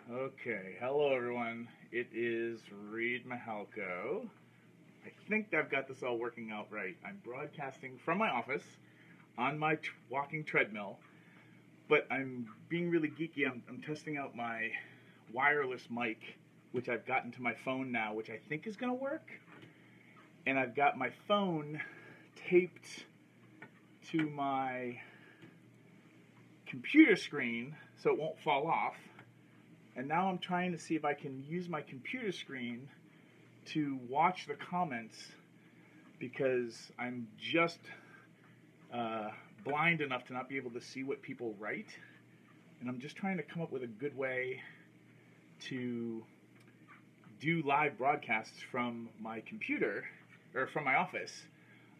Okay, hello everyone. It is Reid Mihalko. I think I've got this all working out right. I'm broadcasting from my office on my walking treadmill, but I'm being really geeky. I'm testing out my wireless mic, which I've gotten to my phone now, which I think is going to work. And I've got my phone taped to my computer screen so it won't fall off. And now I'm trying to see if I can use my computer screen to watch the comments because I'm just blind enough to not be able to see what people write. And I'm just trying to come up with a good way to do live broadcasts from my computer or from my office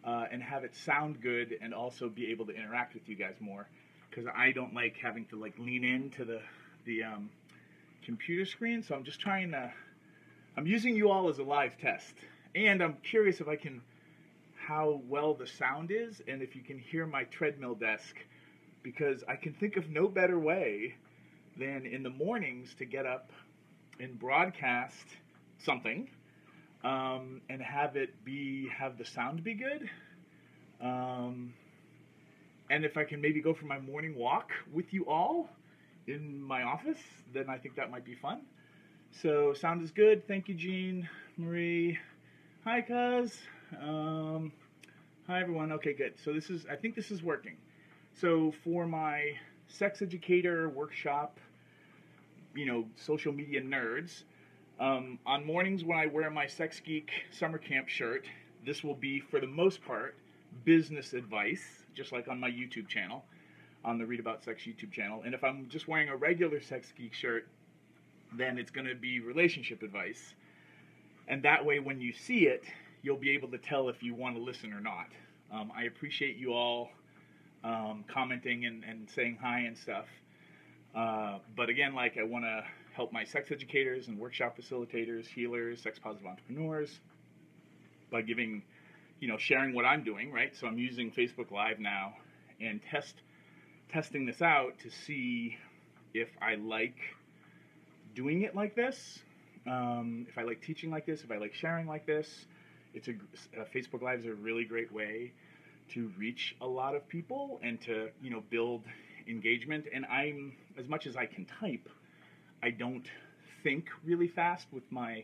and have it sound good and also be able to interact with you guys more, because I don't like having to lean into the computer screen. So I'm just trying to, I'm using you all as a live test, and I'm curious if I can, how well the sound is and if you can hear my treadmill desk, because I can think of no better way than in the mornings to get up and broadcast something and have the sound be good. And if I can maybe go for my morning walk with you all in my office, then I think that might be fun. So sound is good. Thank you, Jean, Marie. Hi, cuz. Hi, everyone. Okay, good. So I think this is working. So for my sex educator workshop, social media nerds, on mornings when I wear my Sex Geek summer camp shirt, this will be, for the most part, business advice, just like on my YouTube channel, on the Read About Sex YouTube channel. And if I'm just wearing a regular Sex Geek shirt, then it's going to be relationship advice. And that way, when you see it, you'll be able to tell if you want to listen or not. I appreciate you all commenting and saying hi and stuff. But again, I want to help my sex educators and workshop facilitators, healers, sex positive entrepreneurs by giving, sharing what I'm doing, right? So I'm using Facebook Live now and testing this out to see if I like doing it like this, if I like teaching like this, if I like sharing like this. Facebook Live is a really great way to reach a lot of people and to build engagement. And I'm, as much as I can type, I don't think really fast with my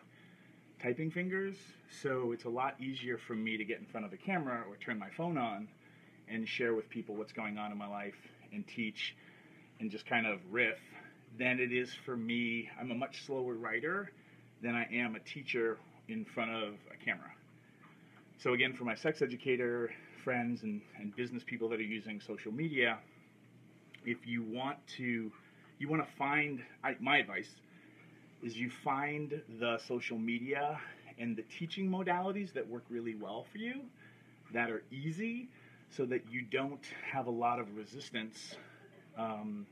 typing fingers, so it's a lot easier for me to get in front of the camera or turn my phone on and share with people what's going on in my life and teach and just kind of riff than it is for me. I'm a much slower writer than I am a teacher in front of a camera. So again, for my sex educator friends and business people that are using social media, if you want to find, my advice is you find the social media and the teaching modalities that work really well for you, that are easy, so that you don't have a lot of resistance and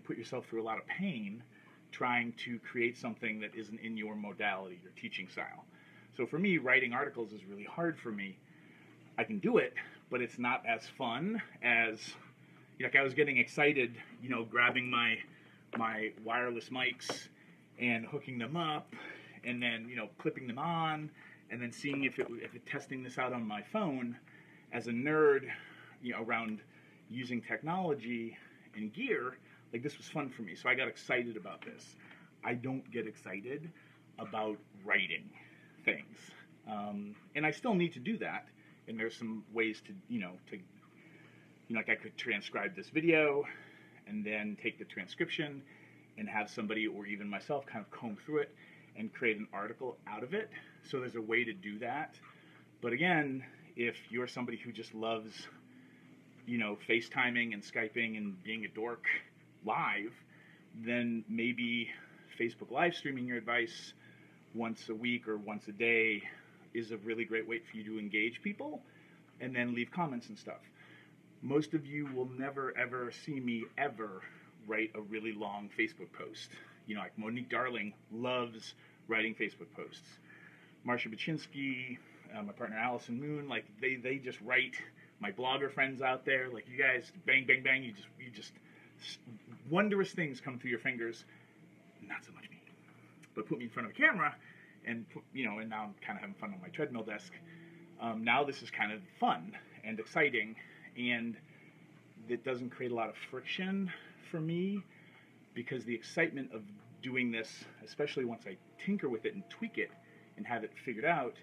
put yourself through a lot of pain trying to create something that isn't in your modality, your teaching style. So for me, writing articles is really hard for me. I can do it, but it's not as fun as, I was getting excited, grabbing my wireless mics and hooking them up and then, clipping them on and then seeing if testing this out on my phone as a nerd, around using technology and gear. This was fun for me, so I got excited about this. I don't get excited about writing things, and I still need to do that. And there's some ways to, I could transcribe this video and then take the transcription and have somebody or even myself kind of comb through it and create an article out of it. So there's a way to do that. But again, if you're somebody who just loves, FaceTiming and Skyping and being a dork live, then maybe Facebook live streaming your advice once a week or once a day is a really great way for you to engage people and then leave comments and stuff. Most of you will never ever see me ever write a really long Facebook post. Like Monique Darling loves writing Facebook posts. Marsha Baczynski, my partner Allison Moon, they just write. My blogger friends out there, you guys, bang, bang, bang, you just wondrous things come through your fingers. not so much me. But put me in front of a camera, and and now I'm kind of having fun on my treadmill desk. Now this is kind of fun and exciting, and it doesn't create a lot of friction for me, because the excitement of doing this, especially once I tinker with it and tweak it and have it figured out,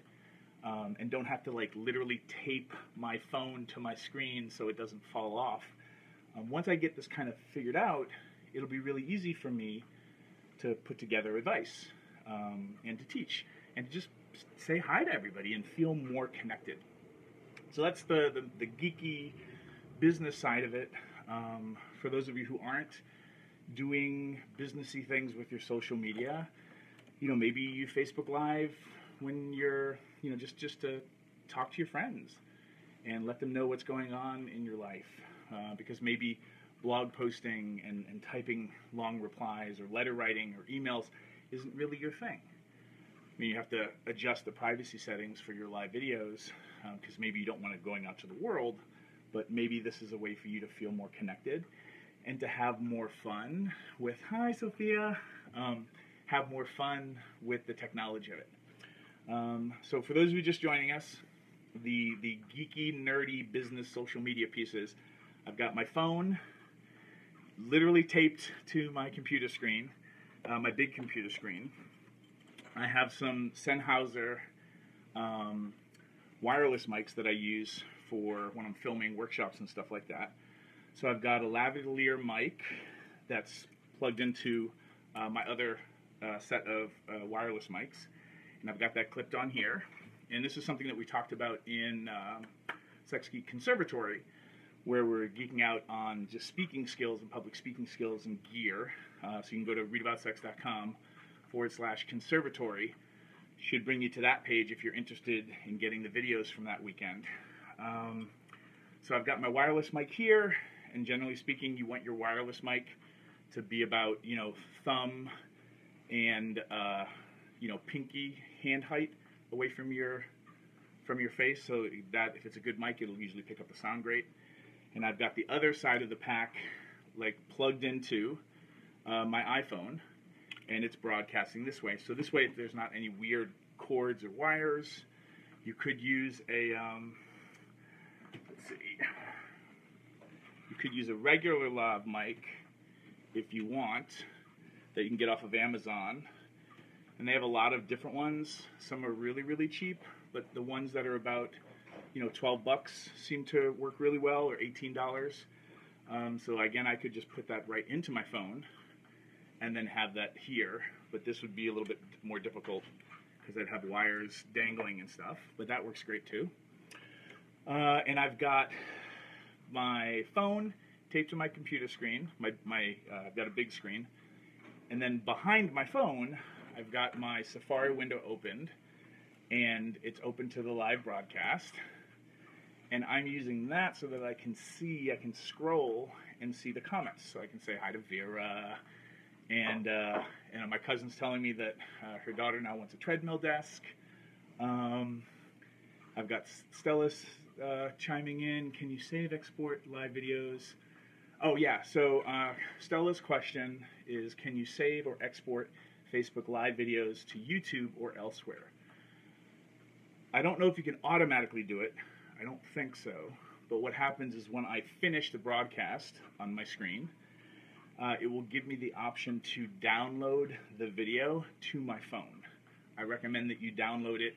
and don't have to like literally tape my phone to my screen so it doesn't fall off. Once I get this kind of figured out, it'll be really easy for me to put together advice, and to teach, and to just say hi to everybody and feel more connected. So that's the geeky business side of it. For those of you who aren't doing businessy things with your social media, maybe you Facebook Live when you're, just to talk to your friends and let them know what's going on in your life. Because maybe blog posting and typing long replies or letter writing or emails isn't really your thing. I mean, you have to adjust the privacy settings for your live videos, because maybe you don't want it going out to the world, but maybe this is a way for you to feel more connected and to have more fun with, hi Sophia, have more fun with the technology of it. So for those of you just joining us, the geeky, nerdy business social media pieces, I've got my phone literally taped to my computer screen, my big computer screen. I have some Sennheiser wireless mics that I use for when I'm filming workshops and stuff like that. So I've got a lavalier mic that's plugged into my other set of wireless mics, and I've got that clipped on here. And this is something that we talked about in Sex Geek Conservatory, where we're geeking out on just speaking skills and public speaking skills and gear. So you can go to readaboutsex.com/conservatory. Should bring you to that page if you're interested in getting the videos from that weekend. So I've got my wireless mic here, and generally speaking, you want your wireless mic to be about, thumb and, pinky hand height away from your face, so that if it's a good mic, it'll usually pick up the sound great. And I've got the other side of the pack like plugged into my iPhone, and it's broadcasting this way. So this way, if there's not any weird cords or wires, you could use a you could use a regular lav mic if you want, that you can get off of Amazon. And they have a lot of different ones. Some are really, really cheap, but the ones that are about $12 seem to work really well, or $18. So again, I could just put that right into my phone and then have that here, but this would be a little bit more difficult because I'd have wires dangling and stuff, but that works great too. And I've got my phone taped to my computer screen. I've got a big screen, and then behind my phone, I've got my Safari window opened, and it's open to the live broadcast. And I'm using that so that I can scroll and see the comments. So I can say hi to Vera, and my cousin's telling me that her daughter now wants a treadmill desk. I've got Stella's chiming in. Can you save, export live videos? Oh yeah, so Stella's question is, can you save or export Facebook live videos to YouTube or elsewhere? I don't know if you can automatically do it. I don't think so. But what happens is when I finish the broadcast on my screen, it will give me the option to download the video to my phone. I recommend that you download it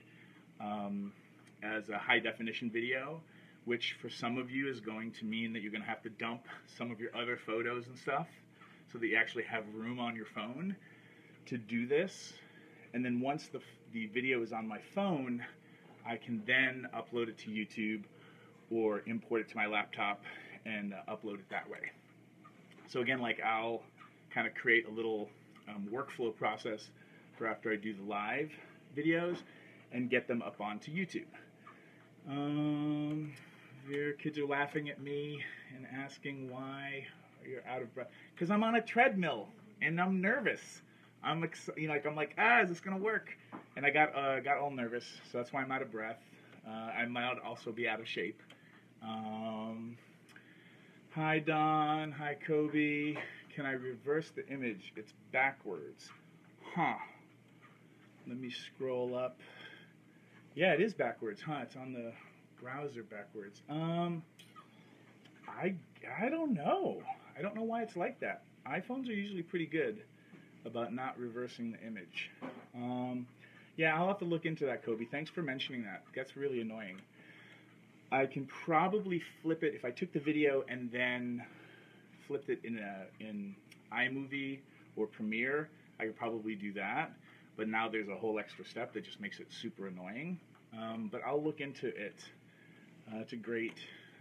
as a high definition video, which for some of you is going to mean that you're going to have to dump some of your other photos and stuff so that you actually have room on your phone to do this. And then once the video is on my phone, I can then upload it to YouTube or import it to my laptop and upload it that way. So again, I'll kind of create a little workflow process for after I do the live videos and get them up onto YouTube. Your kids are laughing at me and asking why you're out of breath. Because I'm on a treadmill and I'm nervous. I'm like, is this gonna work? And I got all nervous, so that's why I'm out of breath. I might also be out of shape. Hi Don, hi Kobe. Can I reverse the image? It's backwards. Huh. Let me scroll up. Yeah, it is backwards, huh? It's on the browser backwards. I don't know. I don't know why it's like that. iPhones are usually pretty good about not reversing the image. Yeah, I'll have to look into that, Kobe. Thanks for mentioning that. That's really annoying. I can probably flip it if I took the video and then flipped it in iMovie or Premiere. I could probably do that, but now there's a whole extra step that just makes it super annoying. But I'll look into it. It's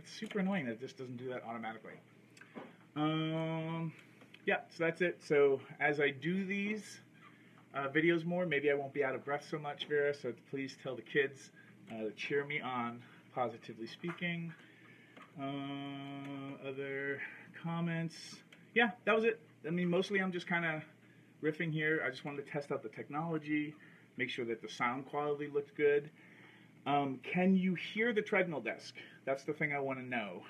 super annoying that it just doesn't do that automatically. Yeah, so that's it. So as I do these videos more, maybe I won't be out of breath so much, Vera, so please tell the kids to cheer me on, positively speaking. Other comments? Yeah, that was it. I mean, mostly I'm just kind of riffing here. I just wanted to test out the technology, make sure that the sound quality looked good. Can you hear the treadmill desk? That's the thing I want to know,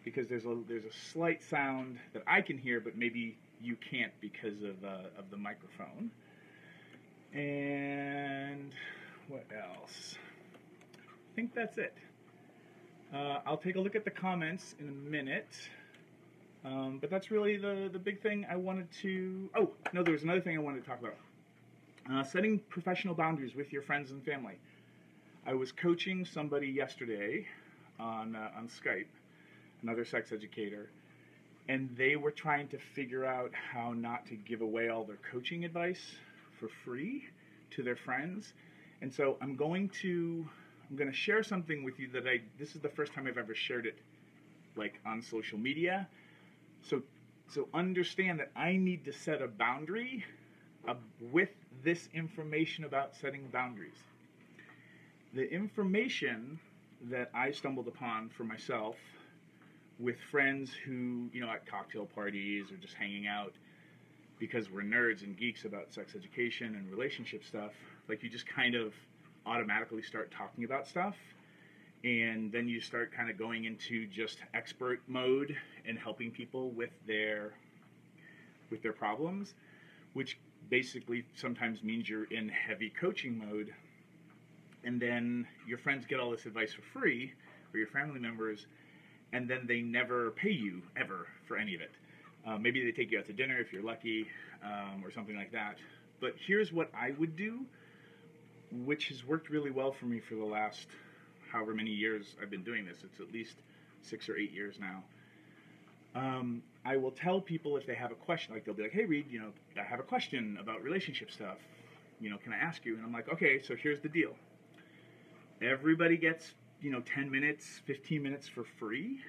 because there's a slight sound that I can hear, but maybe you can't because of the microphone. And what else? I think that's it. I'll take a look at the comments in a minute. But that's really the big thing I wanted to... Oh, no, there was another thing I wanted to talk about. Setting professional boundaries with your friends and family. I was coaching somebody yesterday on Skype, another sex educator, and they were trying to figure out how not to give away all their coaching advice for free to their friends. And so I'm going to share something with you that this is the first time I've ever shared it, like, on social media. So understand that I need to set a boundary with this information about setting boundaries. The information that I stumbled upon for myself with friends who, at cocktail parties or just hanging out because we're nerds and geeks about sex education and relationship stuff, like, you just kind of automatically start talking about stuff, and then you start kind of going into just expert mode and helping people with their problems, which basically sometimes means you're in heavy coaching mode. And then your friends get all this advice for free, or your family members, and then they never pay you ever for any of it. Maybe they take you out to dinner if you're lucky, or something like that. But here's what I would do, which has worked really well for me for the last however many years I've been doing this. It's at least 6 or 8 years now. I will tell people if they have a question, like, they'll be like, "Hey, Reid, I have a question about relationship stuff. Can I ask you?" And I'm like, "Okay, so here's the deal. Everybody gets, 10 minutes, 15 minutes for free,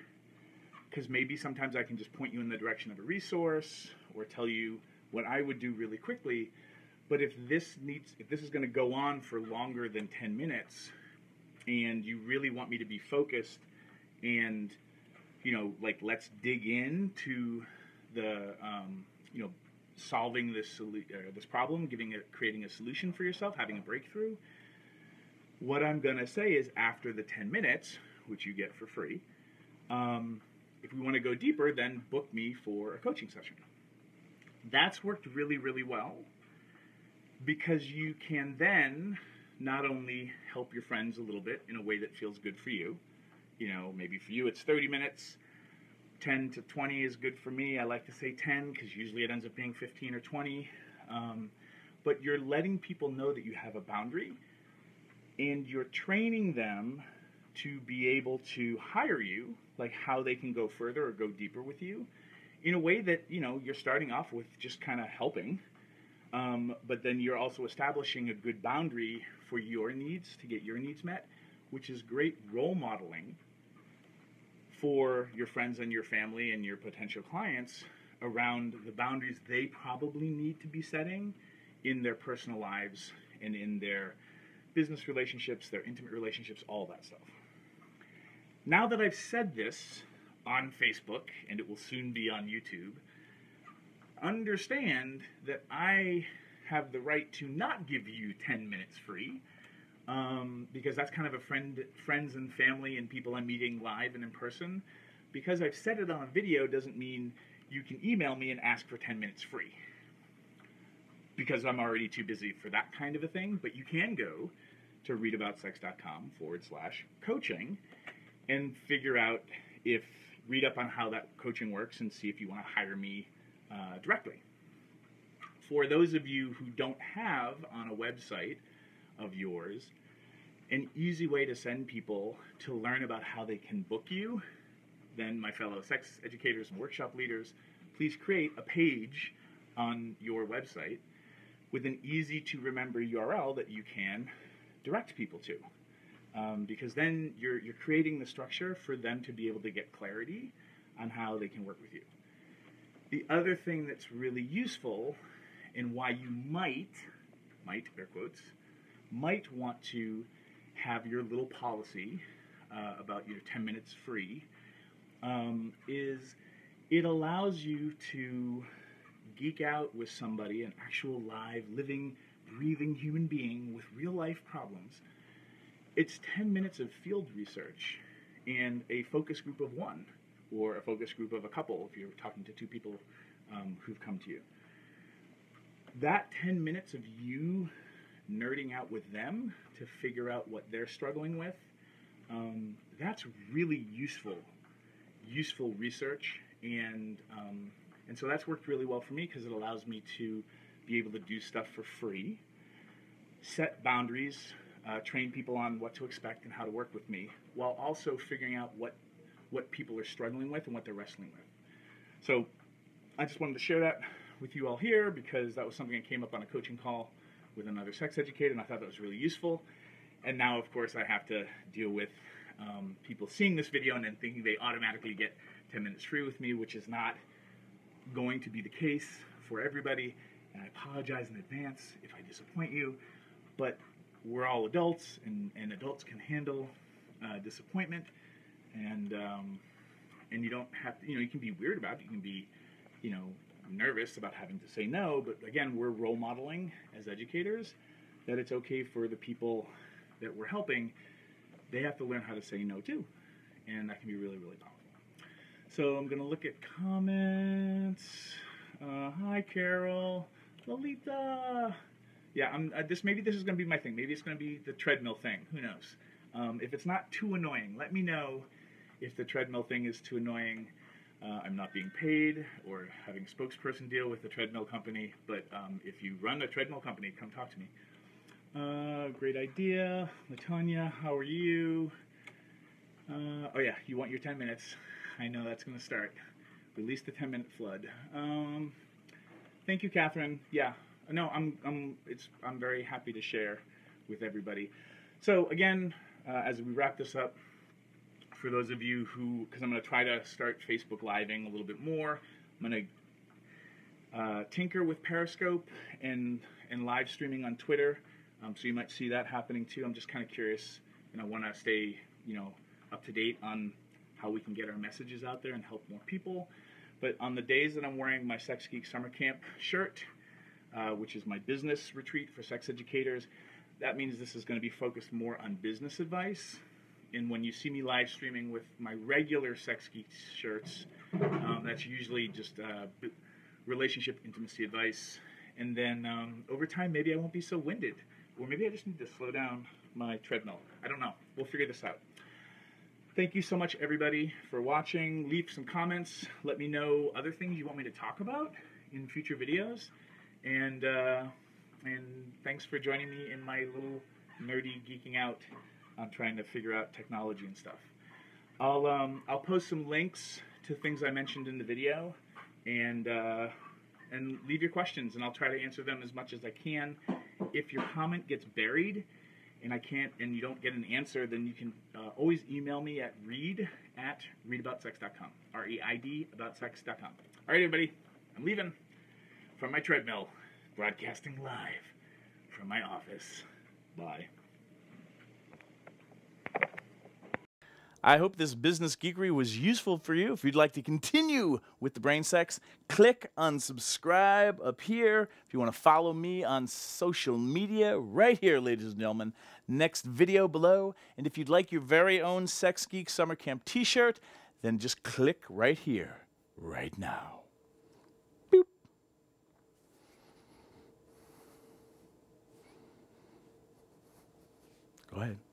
because maybe sometimes I can just point you in the direction of a resource or tell you what I would do really quickly. But if this is going to go on for longer than 10 minutes, and you really want me to be focused and, let's dig into the, solving this problem, creating a solution for yourself, having a breakthrough, what I'm going to say is, after the 10 minutes, which you get for free, if we want to go deeper, then book me for a coaching session. That's worked really, really well, because you can then not only help your friends a little bit in a way that feels good for you. Maybe for you it's 30 minutes, 10 to 20 is good for me. I like to say 10 because usually it ends up being 15 or 20. But you're letting people know that you have a boundary, and you're training them to be able to hire you, like how they can go further or go deeper with you, in a way that, you're starting off with just kind of helping. But then you're also establishing a good boundary for your needs, to get your needs met, which is great role modeling for your friends and your family and your potential clients around the boundaries they probably need to be setting in their personal lives and in their business relationships, their intimate relationships, all that stuff. Now that I've said this on Facebook, and it will soon be on YouTube, understand that I have the right to not give you 10 minutes free, because that's kind of a friends and family and people I'm meeting live and in person. Because I've said it on a video doesn't mean you can email me and ask for 10 minutes free. because I'm already too busy for that kind of a thing. But you can go to readaboutsex.com/coaching and figure out read up on how that coaching works and see if you want to hire me directly. For those of you who don't have on a website of yours an easy way to send people to learn about how they can book you, then my fellow sex educators and workshop leaders, please create a page on your website with an easy to remember URL that you can direct people to. Because then you're creating the structure for them to be able to get clarity on how they can work with you. The other thing that's really useful and why you might, air quotes, might want to have your little policy about your 10 minutes free is it allows you to geek out with somebody, an actual live, living, breathing human being with real life problems. It's 10 minutes of field research and a focus group of one, or a focus group of a couple if you're talking to two people who've come to you. That 10 minutes of you nerding out with them to figure out what they're struggling with, that's really useful research, and so that's worked really well for me because it allows me to be able to do stuff for free, set boundaries, train people on what to expect and how to work with me, while also figuring out what people are struggling with and what they're wrestling with. So I just wanted to share that with you all here because that was something that came up on a coaching call with another sex educator, and I thought that was really useful. And now, of course, I have to deal with people seeing this video and then thinking they automatically get 10 minutes free with me, which is not going to be the case for everybody. And I apologize in advance if I disappoint you, but we're all adults, and adults can handle disappointment, and you don't have to, you can be weird about it, you can be, nervous about having to say no, but again, we're role modeling as educators that it's okay for the people that we're helping. They have to learn how to say no too, and that can be really, really powerful. So I'm going to look at comments. Hi, Carol. Lolita. Yeah, maybe this is going to be my thing. Maybe it's going to be the treadmill thing. Who knows? If it's not too annoying, let me know if the treadmill thing is too annoying. I'm not being paid or having a spokesperson deal with the treadmill company, but if you run a treadmill company, come talk to me. Great idea. Latanya, how are you? Oh yeah, you want your 10 minutes. I know that's going to start. Release the 10-minute flood. Thank you, Catherine. Yeah, no, I'm very happy to share with everybody. So again, as we wrap this up, for those of you because I'm going to try to start Facebook Living a little bit more. I'm going to tinker with Periscope and live streaming on Twitter. So you might see that happening too. I'm just kind of curious, and I want to stay, up to date on how we can get our messages out there and help more people. But on the days that I'm wearing my Sex Geek Summer Camp shirt, which is my business retreat for sex educators, that means this is going to be focused more on business advice. And when you see me live streaming with my regular Sex Geek shirts, that's usually just relationship intimacy advice. And then over time, maybe I won't be so winded. Or maybe I just need to slow down my treadmill. I don't know. We'll figure this out. Thank you so much, everybody, for watching. Leave some comments. Let me know other things you want me to talk about in future videos. And thanks for joining me in my little nerdy geeking out on trying to figure out technology and stuff. I'll post some links to things I mentioned in the video, and leave your questions, and I'll try to answer them as much as I can. If your comment gets buried and you don't get an answer, then you can always email me at reid@readaboutsex.com. REID aboutsex.com. All right, everybody, I'm leaving from my treadmill, broadcasting live from my office. Bye. I hope this business geekery was useful for you. If you'd like to continue with the brain sex, click on subscribe up here. If you want to follow me on social media, right here, ladies and gentlemen, next video below. And if you'd like your very own Sex Geek Summer Camp t-shirt, then just click right here, right now. Boop. Go ahead.